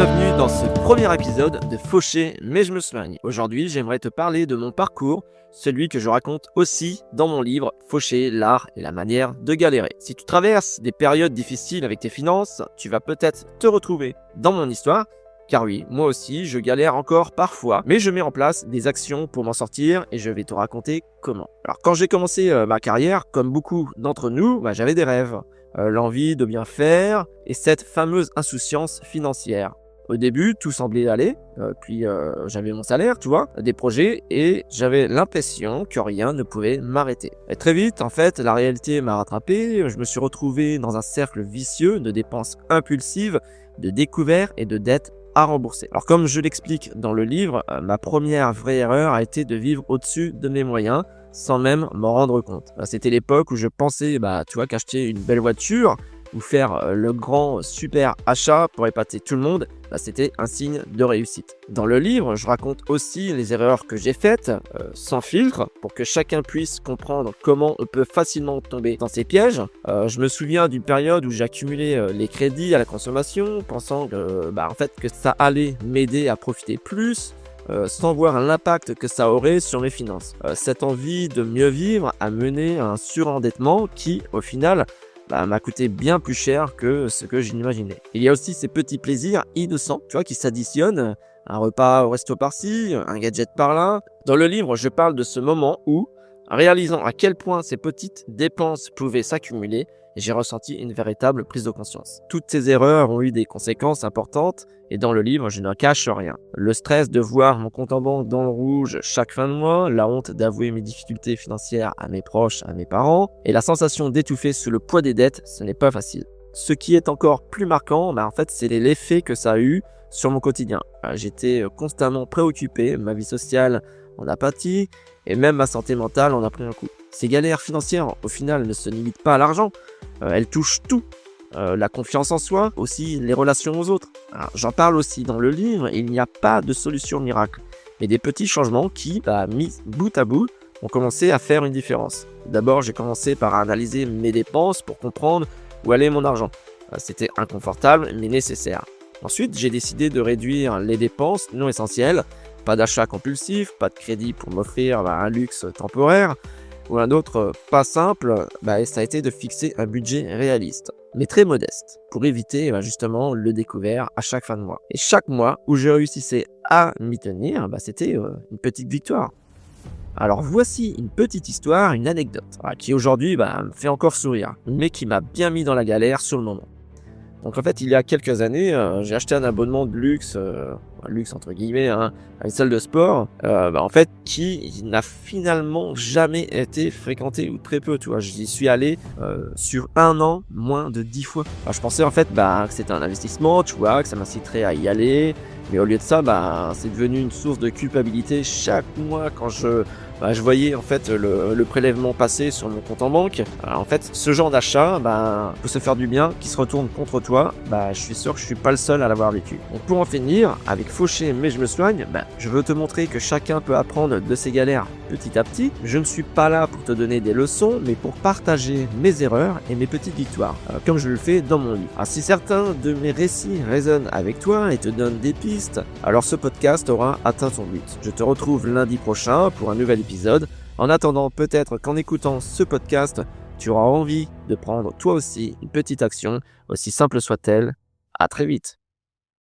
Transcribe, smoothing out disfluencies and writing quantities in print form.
bienvenue dans ce premier épisode de Fauché mais je me soigne. Aujourd'hui, j'aimerais te parler de mon parcours, celui que je raconte aussi dans mon livre Fauché, l'art et la manière de galérer. Si tu traverses des périodes difficiles avec tes finances, tu vas peut-être te retrouver dans mon histoire. Car oui, moi aussi, je galère encore parfois, mais je mets en place des actions pour m'en sortir et je vais te raconter comment. Alors quand j'ai commencé ma carrière, comme beaucoup d'entre nous, j'avais des rêves, l'envie de bien faire et cette fameuse insouciance financière. Au début, tout semblait aller, puis j'avais mon salaire, tu vois, des projets et j'avais l'impression que rien ne pouvait m'arrêter. Et très vite, en fait, la réalité m'a rattrapé, je me suis retrouvé dans un cercle vicieux de dépenses impulsives, de découvertes et de dettes à rembourser. Alors comme je l'explique dans le livre, ma première vraie erreur a été de vivre au-dessus de mes moyens sans même m'en rendre compte. C'était l'époque où je pensais qu'acheter une belle voiture ou faire le grand super achat pour épater tout le monde, c'était un signe de réussite. Dans le livre, je raconte aussi les erreurs que j'ai faites, sans filtre, pour que chacun puisse comprendre comment on peut facilement tomber dans ces pièges. Je me souviens d'une période où j'ai accumulé les crédits à la consommation, pensant que ça allait m'aider à profiter plus, sans voir l'impact que ça aurait sur mes finances. Cette envie de mieux vivre a mené à un surendettement qui, au final, m'a coûté bien plus cher que ce que j'imaginais. Il y a aussi ces petits plaisirs innocents, qui s'additionnent. Un repas au resto par-ci, un gadget par-là. Dans le livre, je parle de ce moment où, réalisant à quel point ces petites dépenses pouvaient s'accumuler, j'ai ressenti une véritable prise de conscience. Toutes ces erreurs ont eu des conséquences importantes et dans le livre, je ne cache rien. Le stress de voir mon compte en banque dans le rouge chaque fin de mois, la honte d'avouer mes difficultés financières à mes proches, à mes parents et la sensation d'étouffer sous le poids des dettes, ce n'est pas facile. Ce qui est encore plus marquant, c'est l'effet que ça a eu sur mon quotidien. J'étais constamment préoccupé, ma vie sociale en a pâti et même ma santé mentale en a pris un coup. Ces galères financières, au final, ne se limitent pas à l'argent. Elles touchent tout. La confiance en soi, aussi les relations aux autres. Alors, j'en parle aussi dans le livre, il n'y a pas de solution miracle. Mais des petits changements qui, mis bout à bout, ont commencé à faire une différence. D'abord, j'ai commencé par analyser mes dépenses pour comprendre où allait mon argent. C'était inconfortable, mais nécessaire. Ensuite, j'ai décidé de réduire les dépenses non essentielles. Pas d'achat compulsif, pas de crédit pour m'offrir un luxe temporaire. Ou un autre pas simple, ça a été de fixer un budget réaliste, mais très modeste, pour éviter justement le découvert à chaque fin de mois. Et chaque mois où je réussissais à m'y tenir, c'était une petite victoire. Alors voici une petite histoire, une anecdote, qui aujourd'hui me fait encore sourire, mais qui m'a bien mis dans la galère sur le moment. Donc en fait, il y a quelques années, j'ai acheté un abonnement de luxe, luxe entre guillemets, à une salle de sport, qui n'a finalement jamais été fréquenté ou très peu, J'y suis allé sur un an, moins de 10 fois. Je pensais en fait que c'était un investissement, que ça m'inciterait à y aller, mais au lieu de ça, c'est devenu une source de culpabilité chaque mois quand je voyais en fait le prélèvement passer sur mon compte en banque. En fait, ce genre d'achat peut se faire du bien, qui se retourne contre toi. Je suis sûr que je suis pas le seul à l'avoir vécu. Donc pour en finir, avec Fauché mais je me soigne, je veux te montrer que chacun peut apprendre de ses galères petit à petit. Je ne suis pas là pour te donner des leçons, mais pour partager mes erreurs et mes petites victoires, comme je le fais dans mon livre. Si certains de mes récits résonnent avec toi et te donnent des pistes, alors ce podcast aura atteint son but. Je te retrouve lundi prochain pour un nouvel épisode. En attendant, peut-être qu'en écoutant ce podcast, tu auras envie de prendre toi aussi une petite action, aussi simple soit-elle. À très vite.